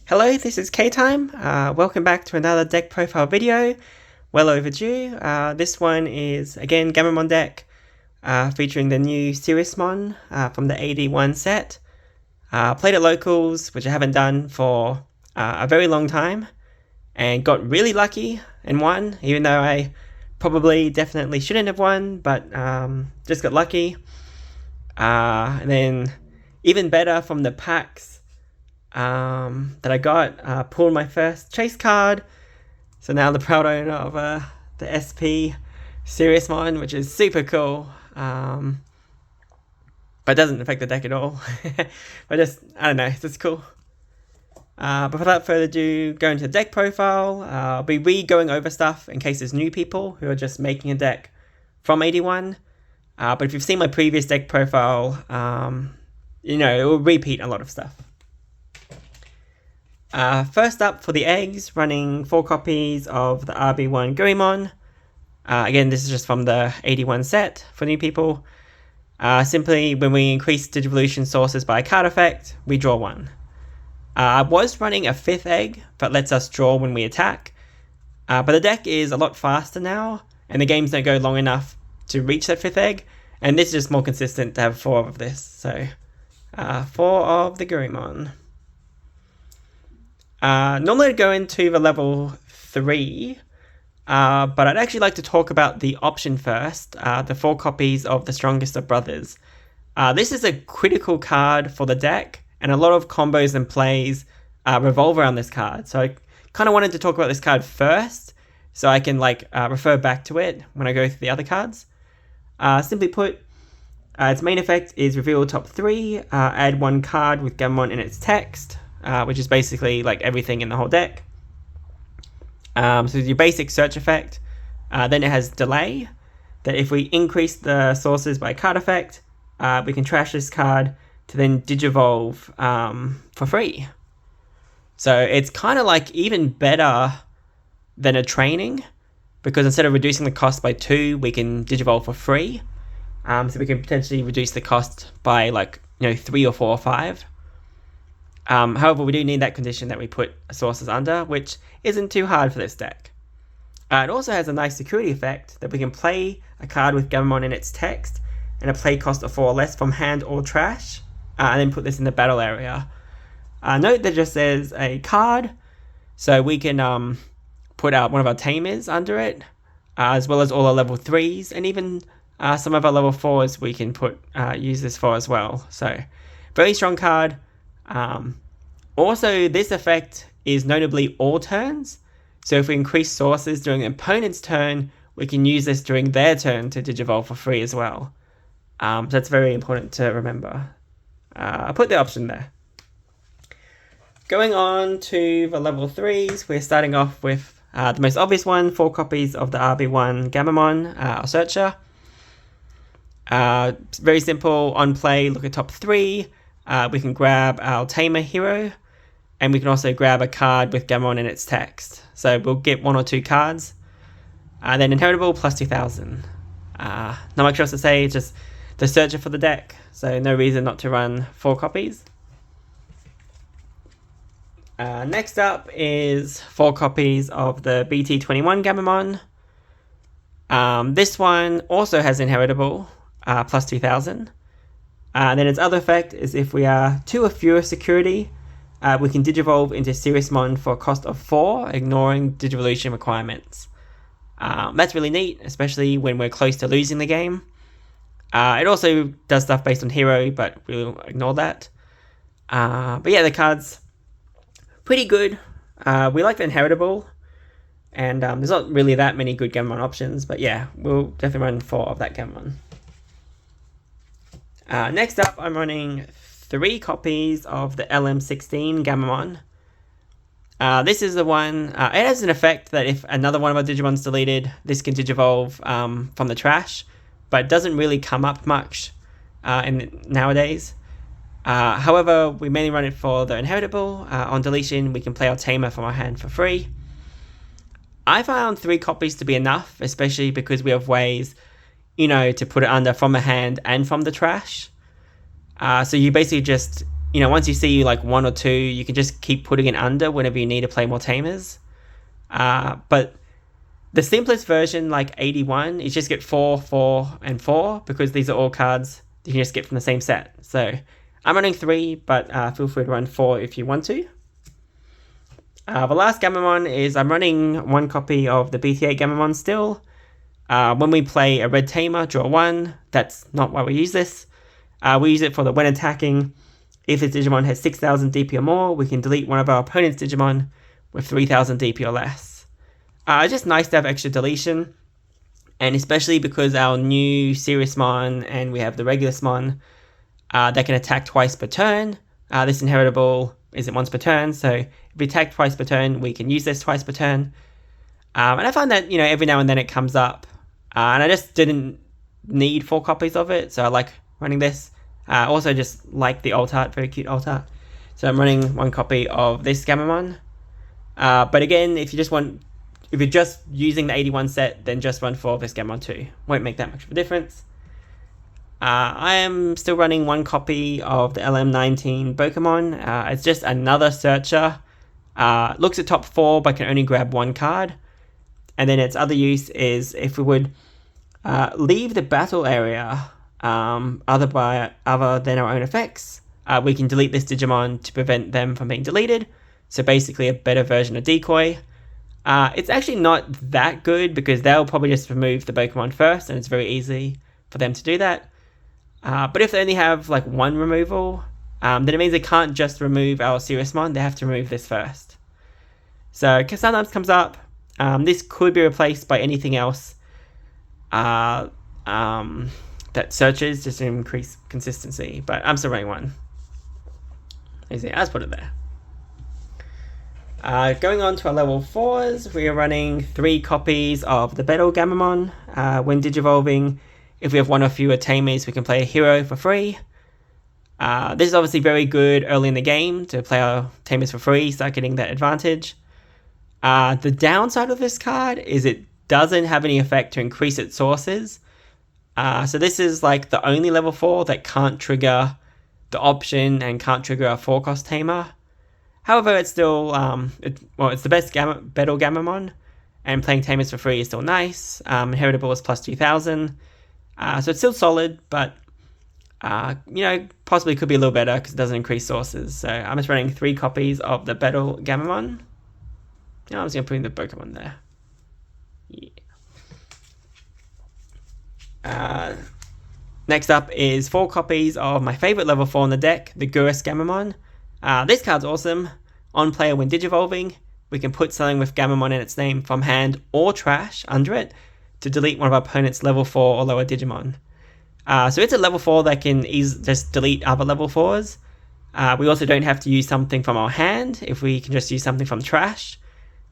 Hello, this is K-Time. Welcome back to another deck profile video. Well overdue. This one is, again, Gammamon deck, featuring the new Mon from the AD-1 set. Played at locals, which I haven't done for a very long time, and got really lucky and won, even though I definitely shouldn't have won, but just got lucky. And then, even better from the packs that I got, pulled my first chase card, so now the proud owner of the SP Mon, which is super cool, but doesn't affect the deck at all. I don't know, it's just cool. But without further ado, going to the deck profile. I'll be going over stuff in case there's new people who are just making a deck from AD-1. But if you've seen my previous deck profile, it will repeat a lot of stuff. First up for the eggs, running 4 copies of the RB1 Gammamon. Again, this is just from the AD-1 set for new people. Simply, when we increase Digivolution sources by a card effect, we draw 1. I was running a 5th egg that lets us draw when we attack, but the deck is a lot faster now, and the games don't go long enough to reach that 5th egg, and this is just more consistent to have 4 of this. So, 4 of the Gammamon. Normally I'd go into the level 3, but I'd actually like to talk about the option first, the 4 copies of the Strongest of Brothers. This is a critical card for the deck, and a lot of combos and plays revolve around this card. So I kind of wanted to talk about this card first, so I can refer back to it when I go through the other cards. Simply put, its main effect is reveal top 3, add 1 card with Gammamon in its text, which is basically everything in the whole deck. So your basic search effect. Then it has delay, that if we increase the sources by card effect, we can trash this card to then digivolve for free. So it's kind of even better than a training, because instead of reducing the cost by 2, we can digivolve for free. So we can potentially reduce the cost by 3 or 4 or 5. However, we do need that condition that we put sources under, which isn't too hard for this deck. It also has a nice security effect that we can play a card with Gammamon in its text and a play cost of 4 or less from hand or trash, and then put this in the battle area. Note that it just says a card, so we can put out one of our tamers under it, as well as all our level 3s, and even some of our level 4s we can use this for as well. So, very strong card. Also, this effect is notably all turns, so if we increase sources during an opponent's turn, we can use this during their turn to digivolve for free as well. So that's very important to remember. I'll put the option there. Going on to the level 3s, we're starting off with the most obvious one, 4 copies of the RB1 Gammamon, our searcher. Very simple, on play, look at top 3. We can grab our Tamer hero, and we can also grab a card with Gammamon in its text. So we'll get 1 or 2 cards. Then inheritable plus 2000. Not much else to say, it's just the searcher for the deck, so no reason not to run 4 copies. Next up is 4 copies of the BT21 Gammamon. This one also has inheritable, plus 2000. Then its other effect is if we are 2 or fewer security, we can digivolve into Mon for a cost of 4, ignoring Digivolution requirements. That's really neat, especially when we're close to losing the game. It also does stuff based on hero, but we'll ignore that. But yeah, the card's pretty good. We like the inheritable, and there's not really that many good Gammamon options, but yeah, we'll definitely run 4 of that Gammamon. Next up, I'm running 3 copies of the LM16 Gammamon. This is the one, it has an effect that if another one of our Digimon's deleted, this can digivolve from the trash, but it doesn't really come up much nowadays. However, we mainly run it for the inheritable. On deletion, we can play our Tamer from our hand for free. I found 3 copies to be enough, especially because we have ways, to put it under from a hand and from the trash. So you basically just once you see like 1 or 2, you can just keep putting it under whenever you need to play more tamers. But the simplest version, like AD-1, is just get 4, 4, and 4, because these are all cards you can just get from the same set. So I'm running 3, but feel free to run 4 if you want to. The last Gammamon is I'm running 1 copy of the BT8 Gammamon still. When we play a red tamer, draw 1. That's not why we use this. We use it for the when attacking. If this Digimon has 6,000 DP or more, we can delete one of our opponent's Digimon with 3,000 DP or less. It's just nice to have extra deletion, and especially because our new Serious Mon and we have the regular Mon that can attack twice per turn. This inheritable isn't once per turn, so if we attack twice per turn, we can use this twice per turn. And I find that, every now and then it comes up, and I just didn't need 4 copies of it, so I like running this. Also just like the alt art, very cute alt art. So I'm running 1 copy of this Gammamon. But again, if you're just using the AD-1 set, then just run 4 of this Gammamon too. Won't make that much of a difference. I am still running 1 copy of the LM19 Pokemon. It's just another searcher. Looks at top 4, but can only grab 1 card. And then its other use is if we would leave the battle area other than our own effects, we can delete this Digimon to prevent them from being deleted. So basically a better version of Decoy. It's actually not that good because they'll probably just remove the Pokemon first, and it's very easy for them to do that. But if they only have like 1 removal, then it means they can't just remove our Serious Mon, they have to remove this first. So sometimes comes up. This could be replaced by anything else that searches just to increase consistency, but I'm still running 1. Easy, I'll just put it there. Going on to our level 4s, we are running 3 copies of the Battle Gammamon. When digivolving, if we have 1 or fewer tamers, we can play a hero for free. This is obviously very good early in the game to play our tamers for free, start getting that advantage. The downside of this card is it doesn't have any effect to increase its sources. So this is like the only level 4 that can't trigger the option and can't trigger a 4-cost tamer. However, it's still, it's the best Battle Gammamon, and playing tamers for free is still nice. Inheritable is plus 2,000. So it's still solid, but, possibly could be a little better because it doesn't increase sources. So I'm just running 3 copies of the Battle Gammamon. I'm just going to put in the Pokemon there. Yeah. Next up is 4 copies of my favorite level 4 in the deck, the Gurus Gammamon. This card's awesome. On player when digivolving, we can put something with Gammamon in its name from hand or trash under it to delete one of our opponent's level 4 or lower Digimon. So it's a level 4 that can just delete other level 4s. We also don't have to use something from our hand if we can just use something from trash.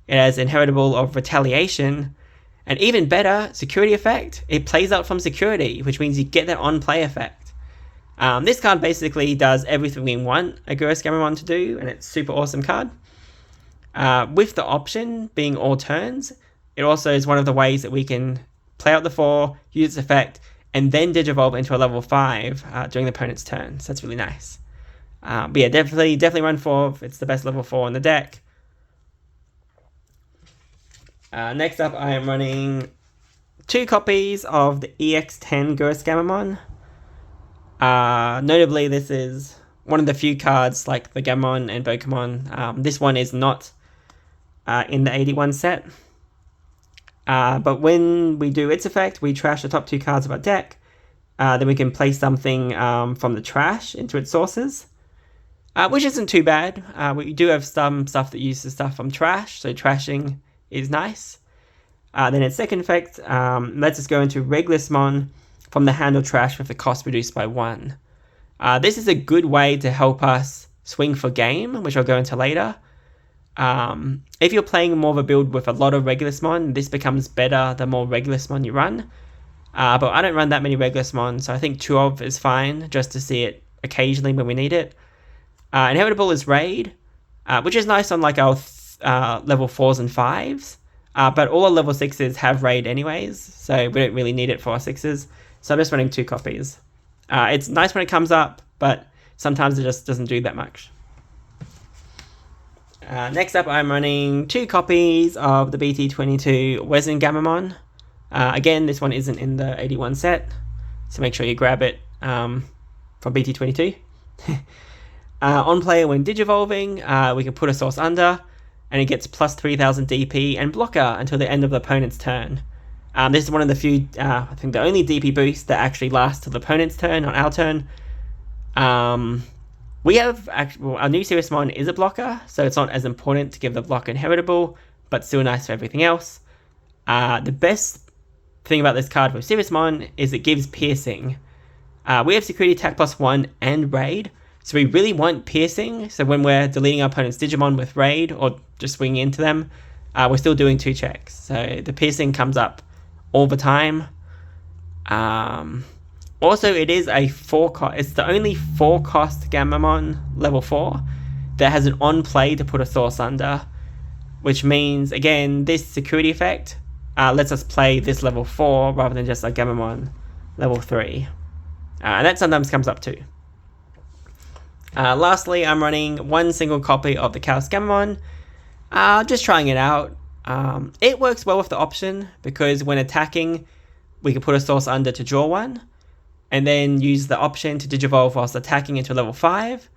It has Inheritable of Retaliation, and even better, Security effect. It plays out from Security, which means you get that on-play effect. This card basically does everything we want a Gurus Gammamon to do, and it's a super awesome card. With the option being all turns, it also is one of the ways that we can play out the 4, use its effect, and then digivolve into a level 5 during the opponent's turn. So that's really nice. But yeah, definitely run 4. It's the best level 4 in the deck. Next up, I am running 2 copies of the EX10 Gurus Gammamon. Notably, this is one of the few cards like the Gammon and Pokemon. This one is not in the AD-1 set. But when we do its effect, we trash the top 2 cards of our deck. Then we can place something from the trash into its sources, which isn't too bad. We do have some stuff that uses stuff from trash, so trashing is nice. Then its second effect lets us go into Reglismon from the hand or trash with the cost reduced by 1. This is a good way to help us swing for game, which I'll go into later. If you're playing more of a build with a lot of Reglismon, this becomes better the more Reglismon you run. But I don't run that many Reglismon, so I think 2 of is fine, just to see it occasionally when we need it. Inheritable is Raid, which is nice on like our level 4s and 5s. But all our level 6s have Raid anyways, so we don't really need it for our 6s. So I'm just running 2 copies. It's nice when it comes up, but sometimes it just doesn't do that much. Next up, I'm running 2 copies of the BT22 Wezen Gammamon. Again, this one isn't in the AD-1 set, so make sure you grab it from BT22. On player, when digivolving, we can put a source under, and it gets plus 3000 DP and blocker until the end of the opponent's turn. This is one of the few, I think the only DP boost that actually lasts till the opponent's turn, not our turn. We have, our new Sirismon is a blocker, so it's not as important to give the block inheritable, but still nice for everything else. The best thing about this card with Sirismon is it gives piercing. We have security attack +1 and raid, so we really want piercing, so when we're deleting our opponent's Digimon with raid, or just swinging into them, we're still doing 2 checks. So the piercing comes up all the time. Also, it is a 4-cost, it's the only 4-cost Gammamon level 4 that has an on-play to put a source under, which means, again, this security effect lets us play this level 4 rather than just a Gammamon level 3. And that sometimes comes up too. Lastly, I'm running 1 single copy of the Chaos Gammamon, just trying it out. It works well with the option, because when attacking, we can put a source under to draw 1, and then use the option to digivolve whilst attacking into level 5,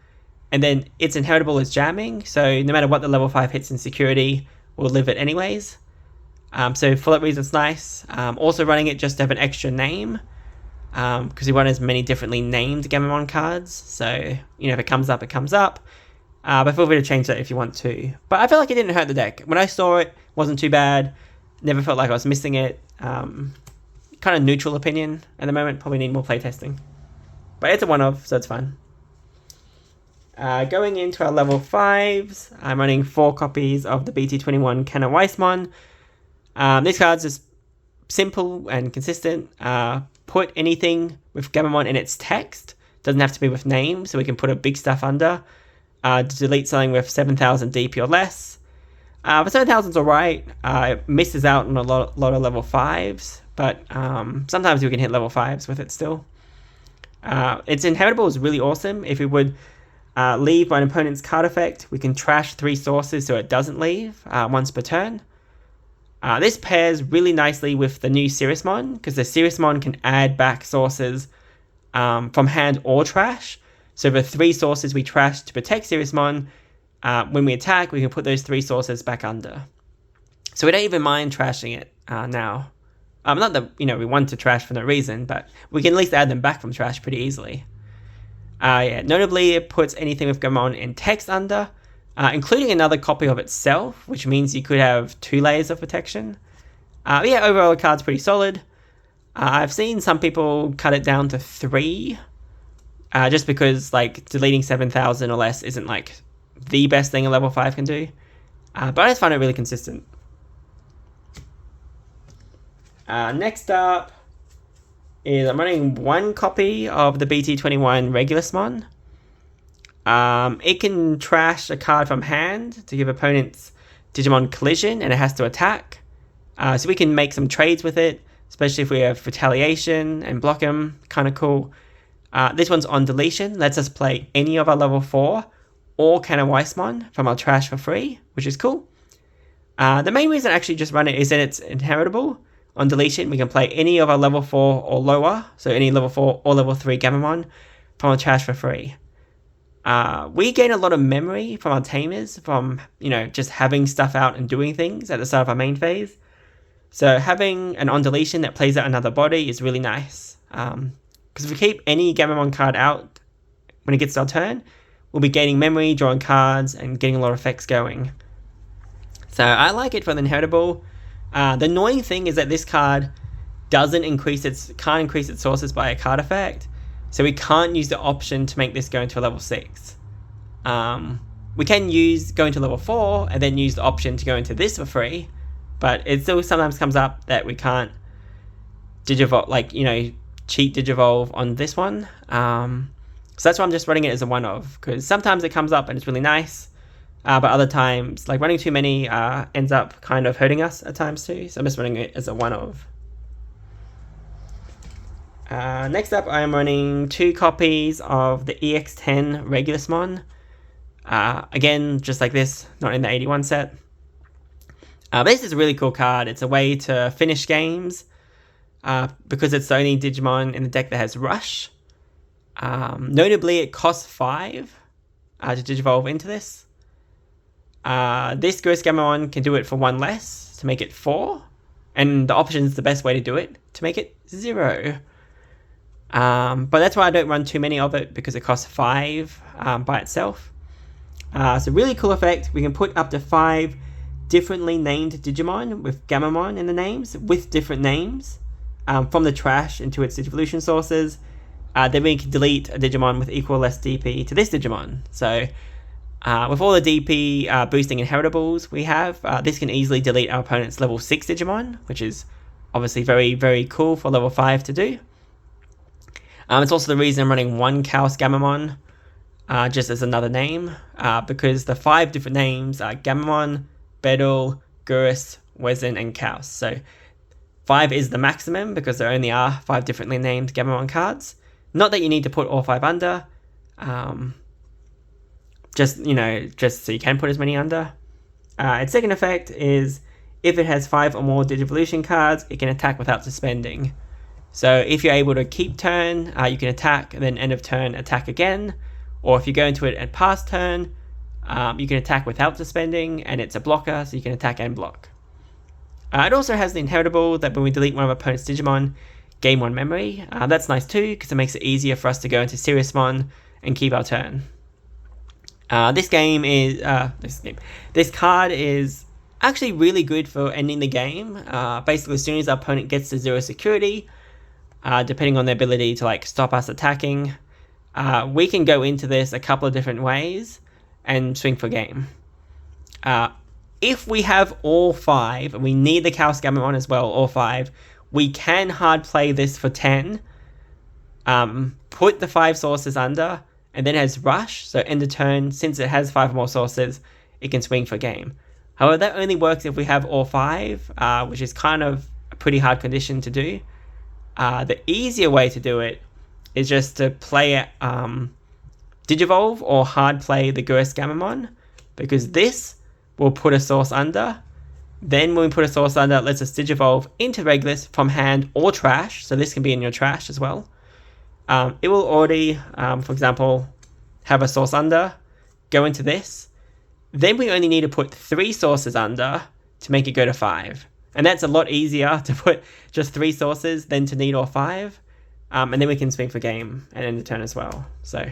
and then it's inheritable as jamming, so no matter what the level 5 hits in security, we'll live it anyways. So for that reason, it's nice. Also running it just to have an extra name, because we want as many differently named Gammamon cards, so, if it comes up, it comes up. But feel free to change that if you want to. But I feel like it didn't hurt the deck. When I saw it, wasn't too bad. Never felt like I was missing it. Kind of neutral opinion at the moment. Probably need more playtesting. But it's a one-off, so it's fun. Going into our level 5s, I'm running 4 copies of the BT21 Canna Weissmon. This card's just simple and consistent. Put anything with Gammamon in its text. Doesn't have to be with name, so we can put a big stuff under. To delete something with 7000 DP or less. But 7000's alright. It misses out on a lot of level 5s, but sometimes we can hit level 5s with it still. Its inheritable is really awesome. If we would leave by an opponent's card effect, we can trash 3 sources so it doesn't leave once per turn. This pairs really nicely with the new Sirismon, because the Sirismon can add back sources from hand or trash. So the 3 sources we trash to protect Sirismon, when we attack, we can put those 3 sources back under. So we don't even mind trashing it now. Not that, we want to trash for no reason, but we can at least add them back from trash pretty easily. Notably, it puts anything with Gammamon in text under, including another copy of itself, which means you could have 2 layers of protection. Overall the card's pretty solid. I've seen some people cut it down to 3, just because, deleting 7000 or less isn't, the best thing a level 5 can do. But I just find it really consistent. Next up is I'm running 1 copy of the BT21 Regulusmon. It can trash a card from hand to give opponents Digimon collision, and it has to attack. So we can make some trades with it, especially if we have retaliation and block them. Kind of cool. This one's on deletion, lets us play any of our level 4 or Canna Weissmon from our trash for free, which is cool. The main reason I actually just run it is that it's inheritable. On deletion, we can play any of our level 4 or lower, so any level 4 or level 3 Gammamon from our trash for free. We gain a lot of memory from our tamers, from, just having stuff out and doing things at the start of our main phase. So having an on deletion that plays out another body is really nice. Because if we keep any Gammamon card out when it gets to our turn, we'll be gaining memory, drawing cards, and getting a lot of effects going. So I like it for the inheritable. The annoying thing is that this card can't increase its sources by a card effect, so we can't use the option to make this go into a level 6. We can go into level 4 and then use the option to go into this for free, but it still sometimes comes up that we can't digivolve, cheat digivolve on this one. So that's why I'm just running it as a one-of, because sometimes it comes up and it's really nice, but other times, running too many ends up kind of hurting us at times too, so I'm just running it as a one-of. Next up, I am running 2 copies of the EX10 Regulusmon. Again, just like this, not in the AD-1 set. This is a really cool card. It's a way to finish games because it's the only Digimon in the deck that has Rush. Notably, it costs 5 to Digivolve into this. This Ghost Gammamon can do it for 1 less to make it 4. And the option is the best way to do it, to make it 0. But that's why I don't run too many of it, because it costs 5 by itself. So really cool effect. We can put up to 5 differently named Digimon with Gammamon in the names, with different names, from the trash into its Digivolution sources. Then we can delete a Digimon with equal or less DP to this Digimon. So with all the DP boosting inheritables we have, this can easily delete our opponent's level 6 Digimon, which is obviously very, very cool for level 5 to do. It's also the reason I'm running 1 Chaos Gammamon, just as another name, because the 5 different names are Gammamon, Bedel, Gurus, Wezen, and Chaos. So 5 is the maximum, because there only are 5 differently named Gammamon cards. Not that you need to put all 5 under, just so you can put as many under. Its second effect is, if it has 5 or more Digivolution cards, it can attack without suspending. So if you're able to keep turn, you can attack, and then end of turn attack again. Or if you go into it at past turn, you can attack without suspending, and it's a blocker, so you can attack and block. It also has the inheritable that when we delete one of our opponent's Digimon, gain 1 memory. That's nice too, because it makes it easier for us to go into Seriousmon and keep our turn. This card is actually really good for ending the game. Basically, as soon as our opponent gets to 0 security, depending on their ability to stop us attacking, we can go into this a couple of different ways and swing for game. If we have all 5, and we need the Chaos Gammamon as well, all 5, we can hard play this for 10, put the 5 sources under, and then it has Rush, so end of turn, since it has 5 more sources, it can swing for game. However, that only works if we have all 5, which is kind of a pretty hard condition to do. The easier way to do it is just to play Digivolve or hard play the Ghost Gammamon, because this will put a source under. Then when we put a source under, it lets us Digivolve into Regulus from hand or trash, so this can be in your trash as well. It will already, for example, have a source under, go into this. Then we only need to put 3 sources under to make it go to 5. And that's a lot easier to put just 3 sources than to need all 5. And then we can swing for game and end the turn as well. So,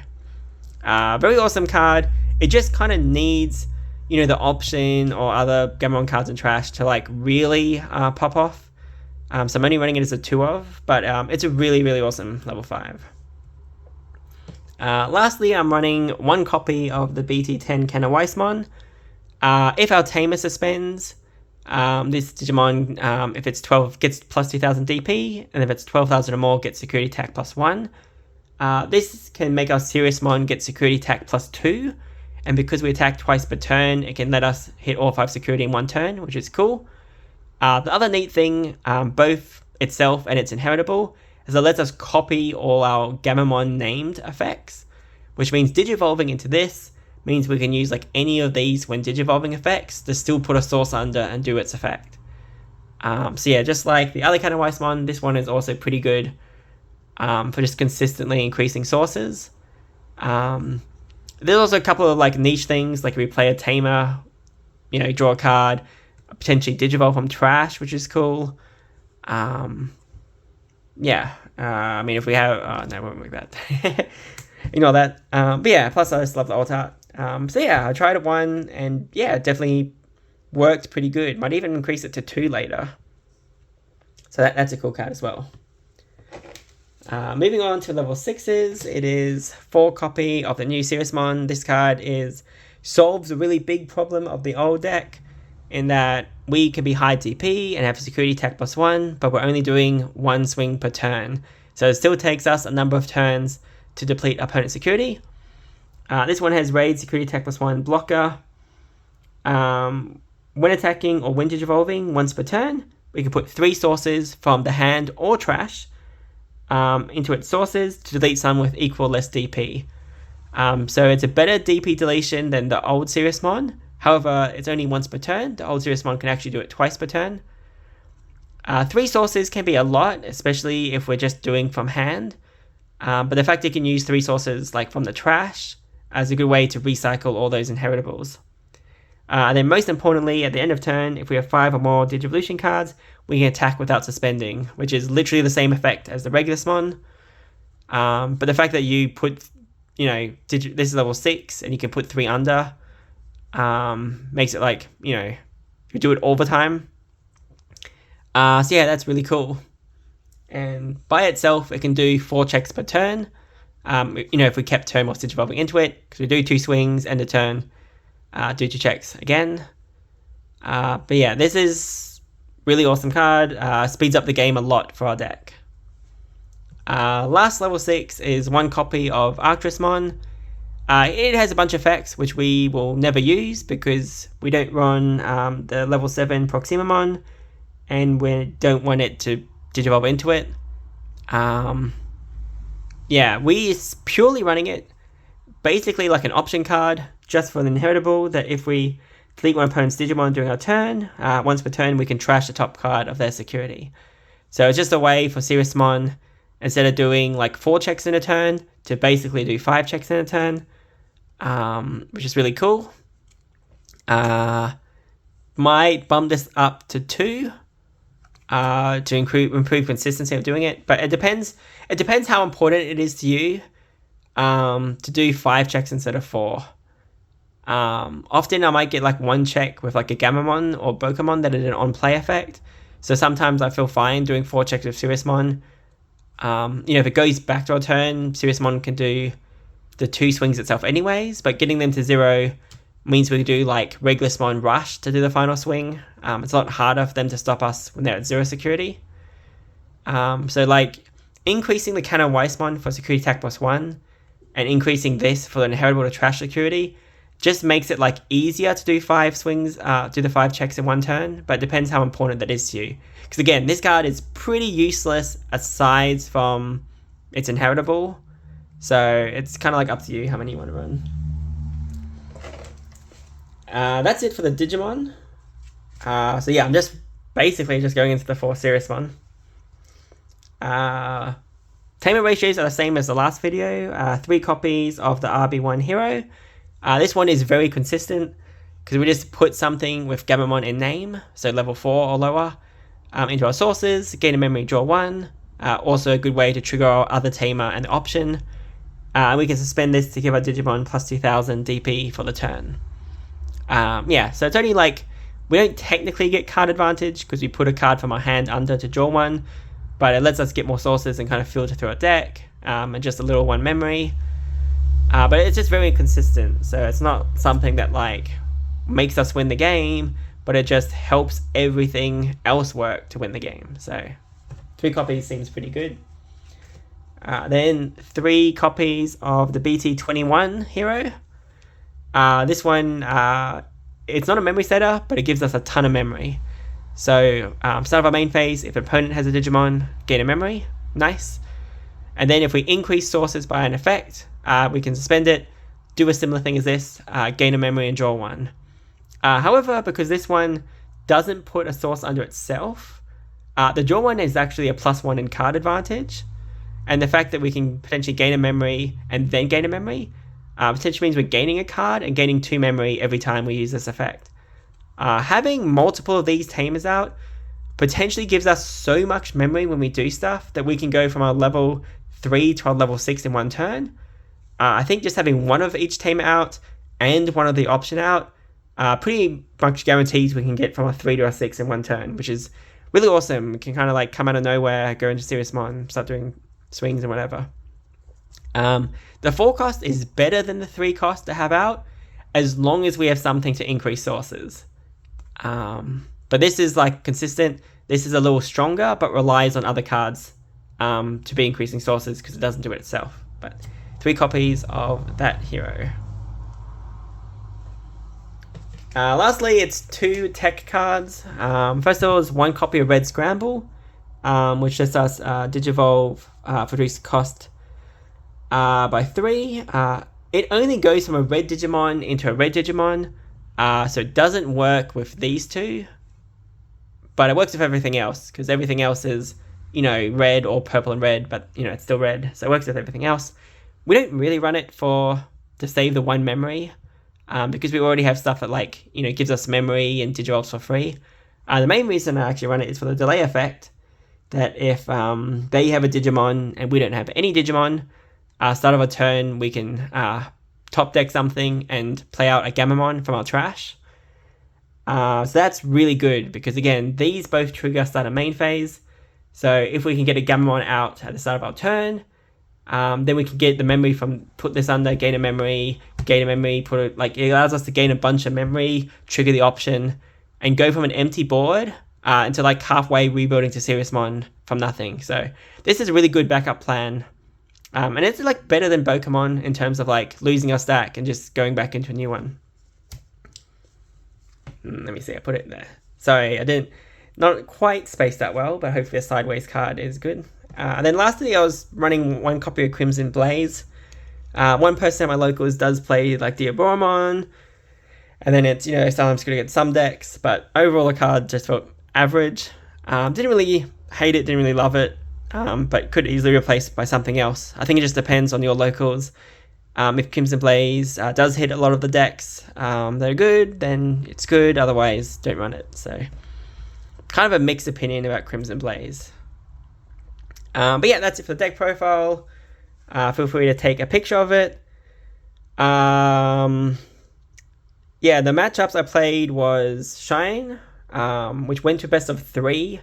very awesome card. It just kind of needs, the option or other Gammamon cards in trash to really pop off. So I'm only running it as a 2 of, but it's a really, really awesome level 5. Lastly, I'm running 1 copy of the BT10 Kenna Weissmon. If our Tamer suspends, this Digimon, if it's 12, gets plus 2000 DP, and if it's 12,000 or more, gets security attack plus 1. This can make our Seriousmon get security attack plus 2, and because we attack twice per turn, it can let us hit all 5 security in 1 turn, which is cool. The other neat thing, both itself and its inheritable, is it lets us copy all our Gammamon named effects, which means Digivolving into this means we can use any of these when Digivolving effects to still put a source under and do its effect. So yeah, just like the other kind of Weissmon, this one is also pretty good for just consistently increasing sources. There's also a couple of niche things, like if we play a Tamer, draw a card, potentially Digivolve from trash, which is cool. If we have... no, we won't make that. Ignore that. But yeah, plus I just love the alt art. So yeah, I tried it 1, and yeah, it definitely worked pretty good. Might even increase it to 2 later. So that's a cool card as well. Moving on to level 6s, it is 4 copy of the new Seriousmon. This card solves a really big problem of the old deck, in that we can be high DP and have security attack plus 1, but we're only doing 1 swing per turn. So it still takes us a number of turns to deplete opponent security. This one has raid, security attack plus 1, blocker. When attacking or when Digivolving once per turn, we can put 3 sources from the hand or trash into its sources to delete some with equal or less DP. So it's a better DP deletion than the old Siriusmon. However, it's only once per turn. The old Siriusmon can actually do it twice per turn. 3 sources can be a lot, especially if we're just doing from hand. But the fact you can use 3 sources like from the trash as a good way to recycle all those inheritables. And then most importantly, at the end of turn, if we have 5 or more Digivolution cards, we can attack without suspending, which is literally the same effect as the regular Smon. But the fact that you put, this is level 6 and you can put 3 under, makes it like, you do it all the time. So yeah, that's really cool. And by itself, it can do 4 checks per turn. If we kept turn while Stitch Evolving into it, because we do 2 swings, end of turn, do 2 checks again. But yeah, this is really awesome card. Speeds up the game a lot for our deck. Last level 6 is 1 copy of Arcturusmon. It has a bunch of effects which we will never use because we don't run the level 7 Proximamon, and we don't want it to Digivolve into it. Yeah, we're purely running it basically like an option card, just for the inheritable, that if we delete one opponent's Digimon during our turn, once per turn we can trash the top card of their security. So it's just a way for Siriusmon, instead of doing like 4 checks in a turn, to basically do 5 checks in a turn, which is really cool. Might bump this up to 2 to improve consistency of doing it, but it depends how important it is to you to do 5 checks instead of 4. Often I might get like 1 check with like a Gammamon or Pokemon that is an on-play effect, so sometimes I feel fine doing 4 checks with Siriusmon. If it goes back to our turn, Siriusmon can do the 2 swings itself anyways, but getting them to 0 means we do like regular Smon rush to do the final swing. It's a lot harder for them to stop us when they're at 0 security. So like increasing the Cannon Weissmon for security attack +1 and increasing this for the inheritable to trash security just makes it like easier to do 5 swings, do the 5 checks in 1 turn, but it depends how important that is to you. Because again, this card is pretty useless aside from its inheritable, so it's kind of like up to you how many you want to run. That's it for the Digimon. So yeah, I'm just basically just going into the 4 Siriusmon. Tamer ratios are the same as the last video. 3 copies of the AD-1 hero. This one is very consistent because we just put something with Gammamon in name, so level 4 or lower, into our sources, gain a memory, draw 1. Also a good way to trigger our other Tamer and option. We can suspend this to give our Digimon plus 2000 DP for the turn. Yeah, so it's only like, we don't technically get card advantage because we put a card from our hand under to draw 1, but it lets us get more sources and kind of filter through our deck, and just a little 1 memory. But it's just very consistent, so it's not something that like makes us win the game, but it just helps everything else work to win the game. So 3 copies seems pretty good. Then 3 copies of the BT21 hero. This one, it's not a memory setter, but it gives us a ton of memory. So, start of our main phase, if an opponent has a Digimon, gain a memory. Nice. And then if we increase sources by an effect, we can suspend it, do a similar thing as this, gain a memory and draw 1. However, because this one doesn't put a source under itself, the draw 1 is actually a +1 in card advantage. And the fact that we can potentially gain a memory and then gain a memory, potentially means we're gaining a card and gaining 2 memory every time we use this effect. Having multiple of these Tamers out potentially gives us so much memory when we do stuff that we can go from our level 3 to our level 6 in 1 turn. I think just having 1 of each Tamer out and 1 of the option out pretty much guarantees we can get from a 3 to a 6 in 1 turn, which is really awesome. We can kind of like come out of nowhere, go into Siriusmon, start doing swings and whatever. The 4 cost is better than the 3 cost to have out, as long as we have something to increase sources. But this is like consistent. This is a little stronger, but relies on other cards to be increasing sources because it doesn't do it itself. But 3 copies of that hero. Lastly, it's 2 tech cards. First of all is 1 copy of Red Scramble, which lets us Digivolve reduce cost by 3. It only goes from a red Digimon into a red Digimon, so it doesn't work with these two, but it works with everything else, because everything else is, red or purple and red, but, it's still red, so it works with everything else. We don't really run it to save the 1 memory, because we already have stuff that, gives us memory and Digivolves for free. The main reason I actually run it is for the delay effect, that if they have a Digimon and we don't have any Digimon, start of a turn, we can top deck something and play out a Gammamon from our trash. So that's really good, because again, these both trigger start a main phase. So if we can get a Gammamon out at the start of our turn, then we can get the memory put this under, gain a memory, put it, it allows us to gain a bunch of memory, trigger the option, and go from an empty board into halfway rebuilding to Seriousmon from nothing. So this is a really good backup plan. And it's better than Pokemon in terms of losing our stack and just going back into a new one. Let me see, I put it there. Sorry, I didn't, not quite spaced that well, but hopefully a sideways card is good. And then lastly, I was running 1 copy of Crimson Blaze. One person at my locals does play Gammamon, and then it's, sometimes going to get some decks, but overall the card just felt average. Didn't really hate it, didn't really love it. But could easily replace by something else. I think it just depends on your locals. If Crimson Blaze does hit a lot of the decks that are good, then it's good. Otherwise, don't run it. So, kind of a mixed opinion about Crimson Blaze. But yeah, that's it for the deck profile. Feel free to take a picture of it. Yeah, the matchups I played was Shine, which went to best of 3.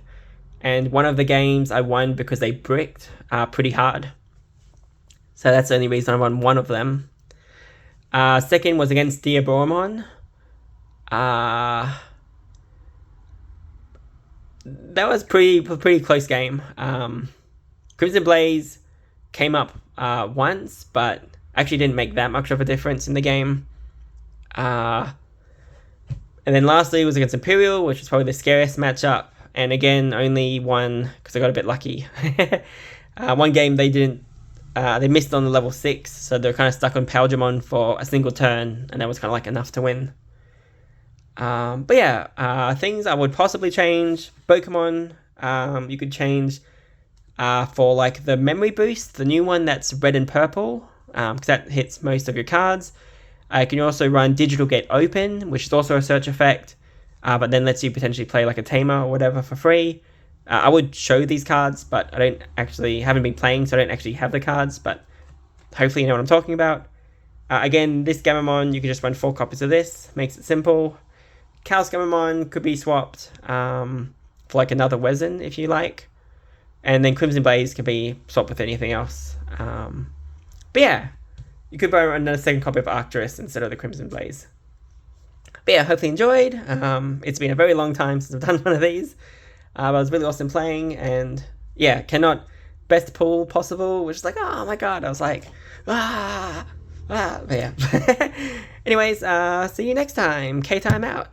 And one of the games I won because they bricked pretty hard. So that's the only reason I won one of them. Second was against Gammamon. That was pretty close game. Crimson Blaze came up once, but actually didn't make that much of a difference in the game. And then lastly was against Imperial, which was probably the scariest matchup. And again, only won because I got a bit lucky. One game they missed on the level 6, so they're kind of stuck on Palgamon for a single turn, and that was kind of enough to win. But yeah, things I would possibly change. Pokemon, you could change for the memory boost, the new one that's red and purple, because that hits most of your cards. You can also run Digital Gate Open, which is also a search effect. But then lets you potentially play a Tamer or whatever for free. I would show these cards, but I haven't been playing, so I don't actually have the cards, but hopefully you know what I'm talking about. Again, this Gammamon, you can just run 4 copies of this, makes it simple. Chaos Gammamon could be swapped for another Wezen, if you like. And then Crimson Blaze can be swapped with anything else. But yeah, you could buy another second copy of Arcturus instead of the Crimson Blaze. But yeah, hopefully enjoyed. It's been a very long time since I've done one of these. But it was really awesome playing, and yeah, best pull possible, which is oh my god, I was but yeah. Anyways, see you next time. K-Time out.